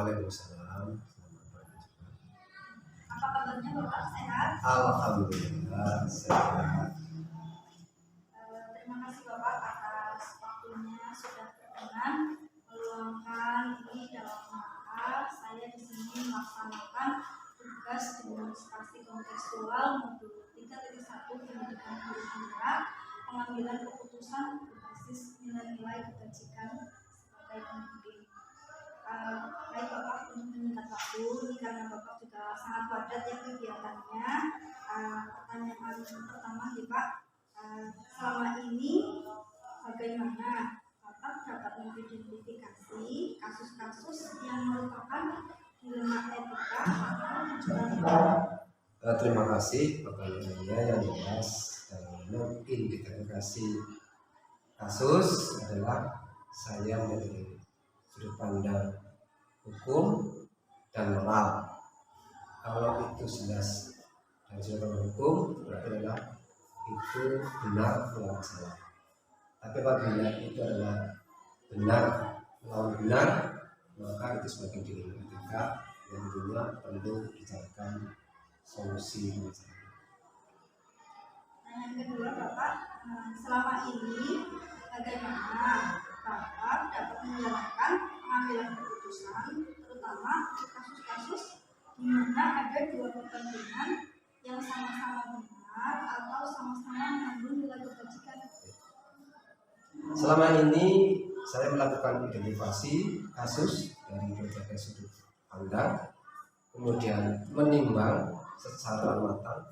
Waalaikumsalam. Apa kabarnya Bapak, sehat? Alhamdulillah sehat. Terima kasih Bapak atas waktunya sudah berkenan meluangkan ini dalam rangka saya di sini melaksanakan tugas demonstrasi kontekstual modul 3.1 pendidikan guru anak, pengambilan keputusan berbasis nilai-nilai kebajikan sebagai pembimbing. Baik Bapak, untuk menyingkat waktu ini karena Bapak juga sangat padat ya kegiatannya. Pertanyaan pertama nih Pak, selama ini bagaimana Bapak dapat mengidentifikasi kasus-kasus yang merupakan dilema etika atau tujuan? Terima kasih pertanyaannya yang jelas. Mengidentifikasi kasus adalah saya dari sudut pandang hukum dan moral. Kalau itu jelas dari sudut pandang hukum, berarti adalah itu benar melawan salah. Tapi apabila itu adalah benar melawan benar, maka itu sebagai dilema etika yang tentunya perlu dicarikan solusi masalah. Yang kedua Bapak, selama ini bagaimana Bapak dapat menjalankan pengambilan keputusan terutama kasus-kasus di mana ada dua kepentingan yang sama-sama benar atau sama-sama mengandung nilai kebajikan? Selama ini saya melakukan identifikasi kasus dari berbagai sudut pandang, kemudian menimbang secara matang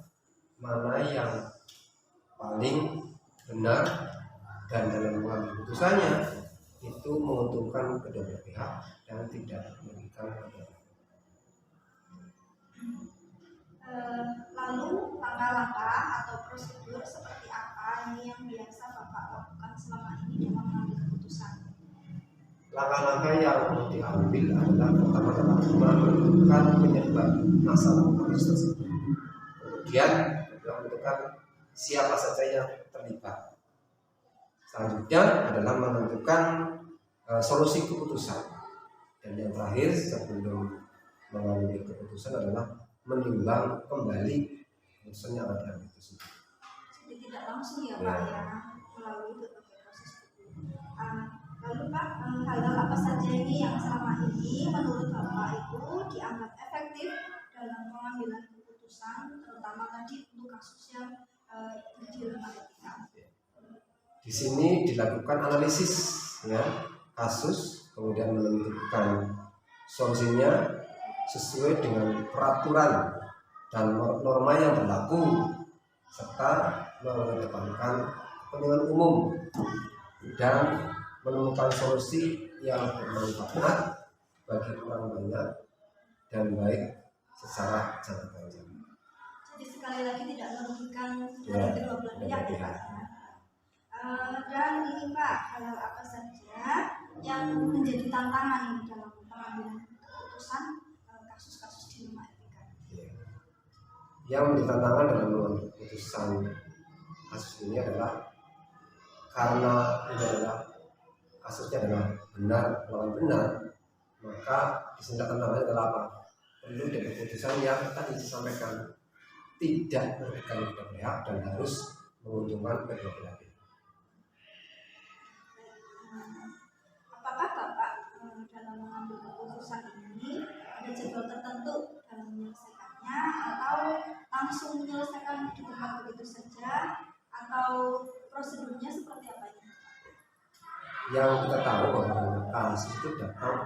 mana yang paling benar dan dalam mengambil keputusannya itu menguntungkan kedua belah pihak dan tidak merugikan kedua belah pihak. Lalu langkah-langkah atau prosedur seperti apa ini yang biasa Bapak lakukan selama ini dalam mengambil keputusan? Langkah-langkah yang diambil adalah pertama-tama menentukan penyebab masalah kasus tersebut. Kemudian menentukan siapa saja yang terlibat. Selanjutnya adalah menentukan solusi keputusan. Dan yang terakhir sebelum mengambil keputusan adalah menimbang kembali keputusan yang ada diambil tersebut. Jadi tidak langsung ya Pak ya, melalui berbagai proses hukum. Lalu Pak, hal-hal apa saja ini yang selama ini menurut Bapak itu dianggap efektif dalam pengambilan keputusan, terutama tadi untuk kasus yang dilema etika? Di sini dilakukan analisis ya kasus, kemudian menentukan solusinya sesuai dengan peraturan dan norma yang berlaku serta mengedepankan kepentingan umum dan menemukan solusi yang bermanfaat bagi orang banyak dan baik secara jangka panjang. Jadi sekali lagi tidak merugikan dari kedua belah pihak ya Pak. Dan ini Pak, hal-hal apa saja yang menjadi tantangan ini dalam pengambilan keputusan kasus-kasus dilema etika? Yang menjadi tantangan dalam mengambil keputusan kasus ini adalah karena ini adalah kasusnya adalah benar melawan benar, maka disini tantangannya adalah apa? Perlu ada keputusan yang tadi disampaikan tidak merugikan kedua pihak dan harus menguntungkan kedua belah pihak. Apakah Bapak dalam mengambil keputusan ini ada jadwal tertentu dalam menyelesaikannya atau langsung menyelesaikan di tempat begitu saja atau prosedurnya seperti apa ini? Yang kita tahu bahwa kasus itu datang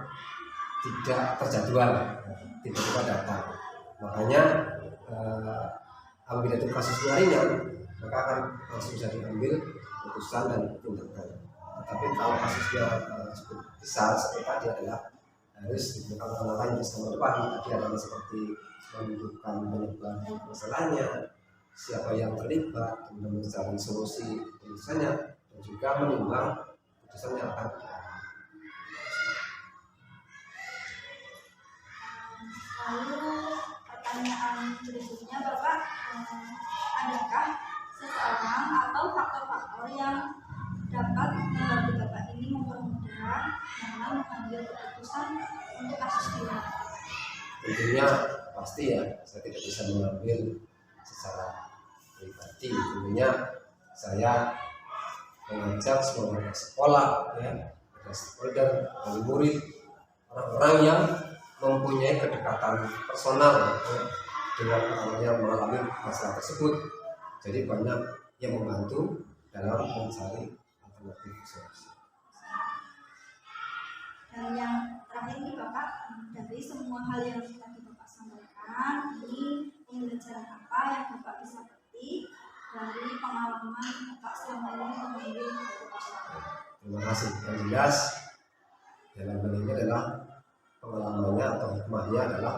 tidak terjadwal, tiba-tiba datang. Makanya apabila itu kasusnya ringan, maka akan langsung bisa diambil keputusan dan tindakan. Tapi kalau kasusnya cukup besar seperti tadi adalah harus diberikan langkah yang bisa depan. Tadi adalah seperti menentukan penyebab masalahnya, siapa yang terlibat, kemudian mencari solusi keputusannya, dan juga menimbang keputusan yang akan diambil. Lalu pertanyaan berikutnya Bapak, adakah seseorang atau faktor-faktor yang dapat membantu Bapak ini mempermudah dalam mengambil keputusan untuk kasus dilema tentunya pasti ya saya tidak bisa mengambil secara pribadi. Tentunya saya mengajak semua warga sekolah, ya, ada stakeholder, wali murid, orang-orang yang mempunyai kedekatan personal, ya, dengan orang yang mengalami masalah tersebut. Jadi banyak yang membantu dalam mencari alternatif solusi. Dan yang terakhir ini Bapak, dari semua hal yang tadi Bapak sampaikan, ini pembelajaran apa yang Bapak bisa petik dari pengalaman Bapak selama ini mengambil keputusan? Terima kasih. Yang jelas dalam hal ini adalah pengalamannya atau hikmahnya adalah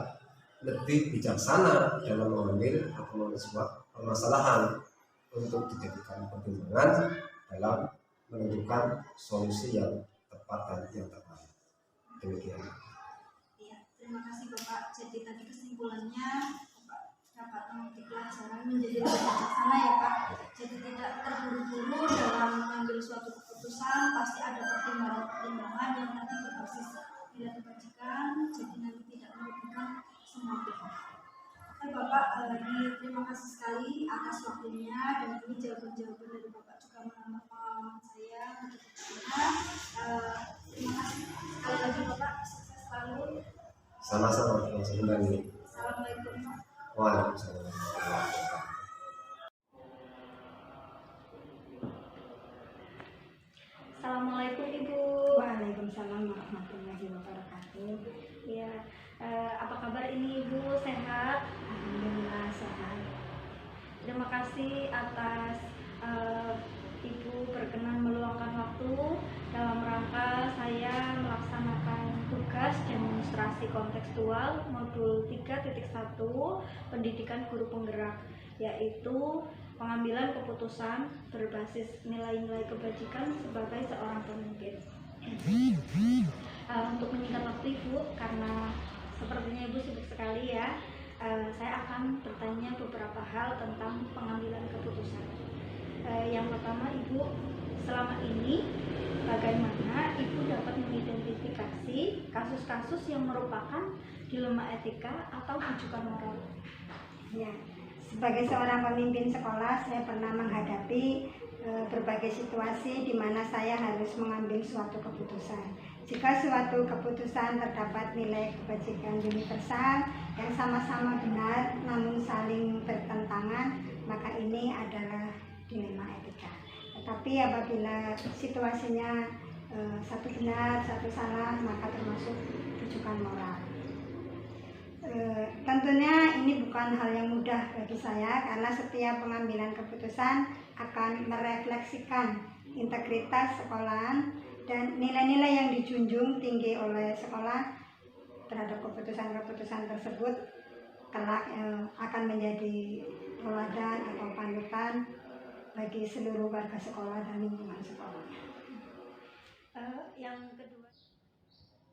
lebih bijaksana dalam mengambil atau mengambil sebuah permasalahan untuk dijadikan pertimbangan dalam menentukan solusi yang tepat dan yang terbaik. Demikian. Ya, terima kasih Bapak. Jadi tadi kesimpulannya Bapak dapat memetik pelajaran menjadi lebih bijaksana ya Pak. Jadi tidak terburu-buru dalam mengambil suatu keputusan, pasti ada pertimbangan-pertimbangan yang nanti berbasis bila dibagikan, jadi nanti tidak merugikan semua pihak. Oke Bapak, terima kasih sekali atas waktunya, dan ini jawaban-jawaban dari Bapak juga menambah pengalaman saya untuk kedepannya. Terima kasih sekali lagi Bapak, sukses selalu. Sama-sama. Assalamualaikum. Assalamualaikum Pak. Waalaikumsalam. Assalamualaikum Ibu. Waalaikumsalam warahmatullahi wabarakatuh. Ya, apa kabar ini Ibu? Sehat? Alhamdulillah sehat. Terima kasih atas Ibu berkenan meluangkan waktu dalam rangka saya melaksanakan tugas demonstrasi kontekstual modul 3.1 pendidikan guru penggerak, yaitu pengambilan keputusan berbasis nilai-nilai kebajikan sebagai seorang pemimpin. Untuk menyingkat waktu Ibu, karena sepertinya Ibu sibuk sekali ya, saya akan bertanya beberapa hal tentang pengambilan keputusan. Yang pertama Ibu, selama ini bagaimana Ibu dapat mengidentifikasi kasus-kasus yang merupakan dilema etika atau rujukan moral? Ya, sebagai seorang pemimpin sekolah, saya pernah menghadapi berbagai situasi di mana saya harus mengambil suatu keputusan. Jika suatu keputusan terdapat nilai kebajikan universal yang sama-sama benar namun saling bertentangan, maka ini adalah dilema etika. Tetapi apabila situasinya satu benar, satu salah, maka termasuk rujukan moral. Tentunya ini bukan hal yang mudah bagi saya, karena setiap pengambilan keputusan akan merefleksikan integritas sekolahan dan nilai-nilai yang dijunjung tinggi oleh sekolah terhadap keputusan-keputusan tersebut kelak akan menjadi teladan atau panutan bagi seluruh warga sekolah dan lingkungan sekolah. Yang kedua,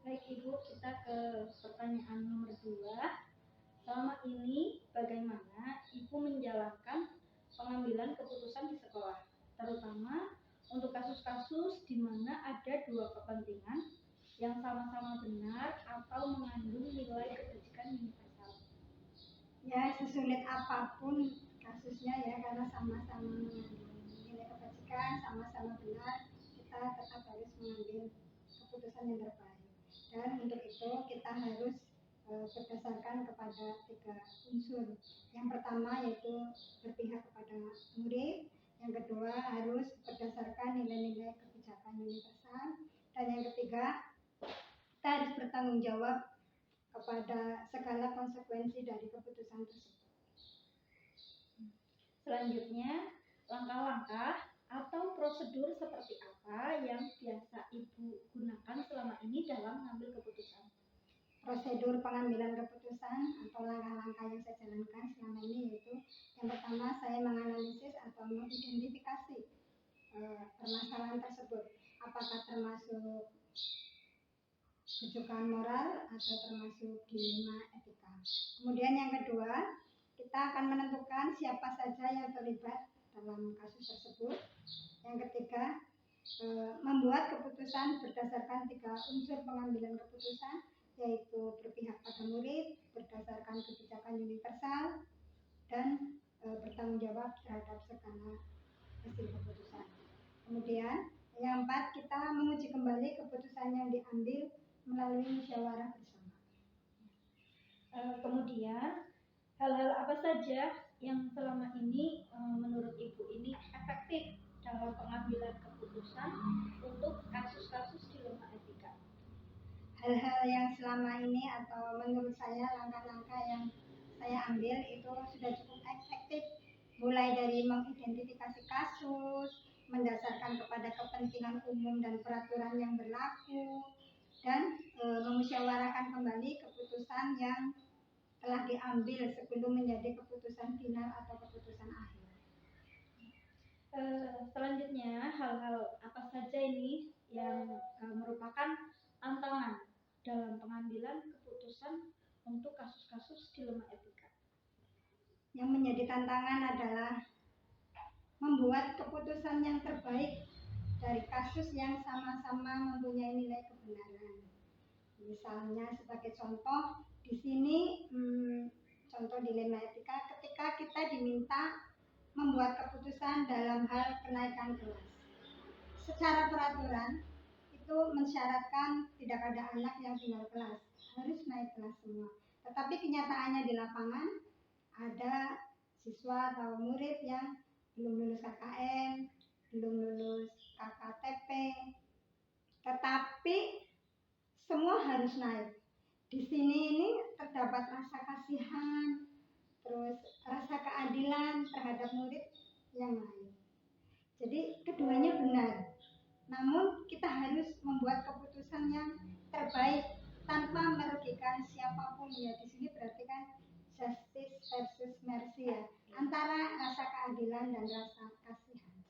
baik Ibu, kita ke pertanyaan nomor 2. Selama ini bagaimana Ibu menjalankan pengambilan keputusan di sekolah, terutama untuk kasus-kasus di mana ada dua kepentingan yang sama-sama benar atau mengandung nilai kebajikan universal? Ya, sesulit apapun kasusnya ya, karena sama-sama mengandung nilai kebajikan, sama-sama benar, kita tetap harus mengambil keputusan yang terbaik. Dan untuk itu kita harus berdasarkan kepada 3 unsur. Yang pertama yaitu berpihak kepada murid, yang kedua harus berdasarkan nilai-nilai kebijakan universal, dan yang ketiga kita harus bertanggung jawab kepada segala konsekuensi dari keputusan tersebut. Selanjutnya, langkah-langkah atau prosedur seperti apa yang biasa Ibu gunakan selama ini dalam mengambil keputusan? Prosedur pengambilan keputusan atau langkah-langkah yang saya jalankan selama ini yaitu, yang pertama saya menganalisis atau mengidentifikasi permasalahan tersebut, apakah termasuk rujukan moral atau termasuk dilema etika. Kemudian yang kedua, kita akan menentukan siapa saja yang terlibat dalam kasus tersebut. Yang ketiga, membuat keputusan berdasarkan 3 unsur pengambilan keputusan, yaitu berpihak pada murid, berdasarkan kebijakan universal dan bertanggung jawab terhadap segala hasil keputusan. Kemudian yang 4, kita menguji kembali keputusan yang diambil melalui musyawarah bersama. Kemudian hal-hal apa saja yang selama ini menurut Ibu ini efektif dalam pengambilan keputusan untuk kasus-kasus dilema etika? Hal-hal yang selama ini atau menurut saya langkah-langkah yang saya ambil itu sudah cukup efektif, mulai dari mengidentifikasi kasus, mendasarkan kepada kepentingan umum dan peraturan yang berlaku, dan memusyawarahkan kembali keputusan yang telah diambil sebelum menjadi keputusan final atau keputusan akhir. Selanjutnya, hal-hal apa saja ini yang merupakan tantangan dalam pengambilan keputusan untuk kasus-kasus dilema etika? Yang menjadi tantangan adalah membuat keputusan yang terbaik dari kasus yang sama-sama mempunyai nilai kebenaran. Misalnya sebagai contoh di sini, contoh dilema etika ketika kita diminta membuat keputusan dalam hal kenaikan kelas. Secara peraturan itu mensyaratkan tidak ada anak yang tinggal kelas, harus naik kelas semua. Tetapi kenyataannya di lapangan ada siswa atau murid yang belum lulus KKN, belum lulus KKTP, tetapi semua harus naik. Di sini ini terdapat rasa kasihan, terus rasa keadilan terhadap murid yang lain. Jadi keduanya benar, namun kita harus membuat keputusan yang terbaik tanpa merugikan siapapun ya. Di sini berarti kan justice versus mercy ya, antara rasa keadilan dan rasa kasihan.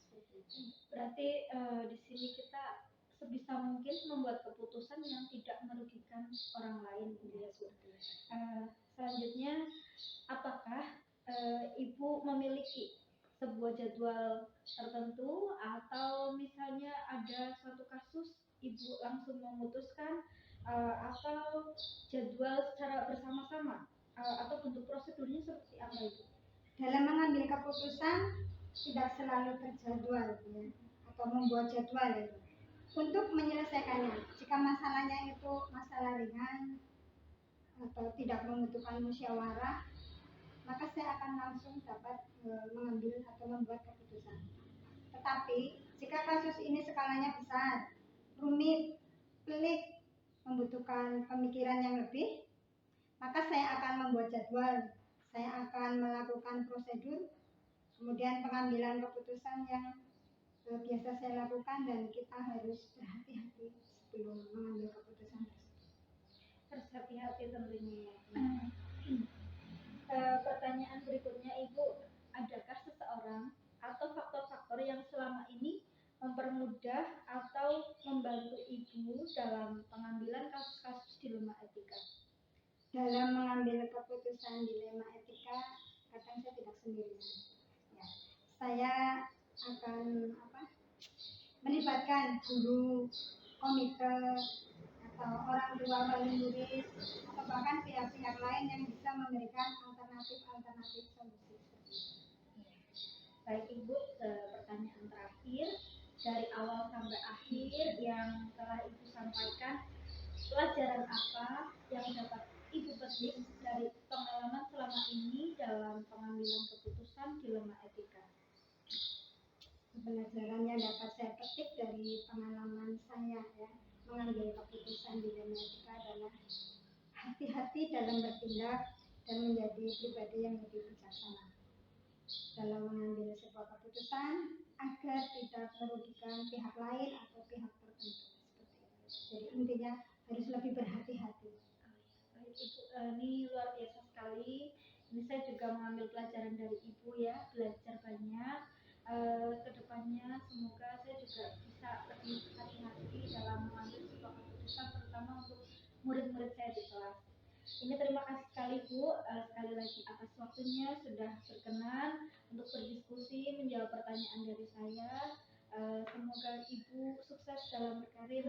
Berarti di sini kita sebisa mungkin membuat keputusan yang tidak merugikan orang lain, gitu ya. Selanjutnya, apakah Ibu memiliki sebuah jadwal tertentu atau misalnya ada suatu kasus Ibu langsung memutuskan atau jadwal secara bersama-sama atau bentuk prosedurnya seperti apa Ibu? Dalam mengambil keputusan tidak selalu terjadwal ya, atau membuat jadwal ya. Untuk menyelesaikannya, jika masalahnya itu masalah ringan atau tidak membutuhkan musyawarah, maka saya akan langsung dapat mengambil atau membuat keputusan. Tetapi jika kasus ini skalanya besar, rumit, pelik, membutuhkan pemikiran yang lebih, maka saya akan membuat jadwal, saya akan melakukan prosedur, kemudian pengambilan keputusan yang biasa saya lakukan, dan kita harus berhati-hati sebelum mengambil keputusan tersebut. Harus hati-hati tentunya. Pertanyaan berikutnya, Ibu, adakah seseorang atau faktor-faktor yang selama ini mempermudah atau membantu Ibu dalam pengambilan kasus-kasus dilema etika? Dalam mengambil keputusan dilema etika, kadang saya tidak sendirian. Ya, saya akan melibatkan guru, komite, atau orang tua wali murid, atau bahkan pihak-pihak lain yang bisa memberikan alternatif solusi. Baik Ibu, pertanyaan terakhir dari awal sampai akhir yang telah Ibu sampaikan, pelajaran apa yang dapat Ibu petik dari pengalaman selama ini dalam pengambilan keputusan dilema etika? Pelajaran yang dapat saya petik dari pengalaman saya ya, mengambil keputusan dilema etika adalah hati-hati dalam bertindak dan menjadi pribadi yang lebih bijaksana dalam mengambil sebuah keputusan agar tidak merugikan pihak lain atau pihak tertentu. Jadi intinya harus lebih berhati-hati. Baik Ibu, ini luar biasa sekali. Ini saya juga mengambil pelajaran dari Ibu ya, belajar banyak. Kedepannya semoga saya juga bisa lebih hati-hati dalam mengambil sebuah keputusan, terutama untuk murid-murid saya di kelas. Ini terima kasih sekali Bu, sekali lagi atas waktunya sudah berkenan untuk berdiskusi, menjawab pertanyaan dari saya. Semoga Ibu sukses dalam berkarir,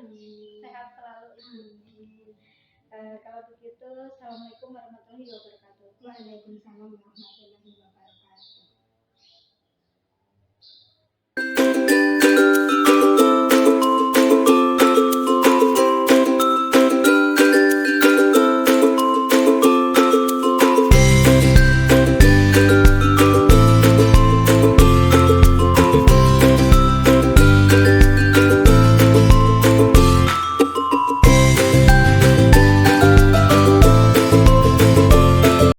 sehat selalu Ibu. Kalau begitu, Assalamualaikum warahmatullahi wabarakatuh. warahmatullahi wabarakatuh. Waalaikumsalam warahmatullahi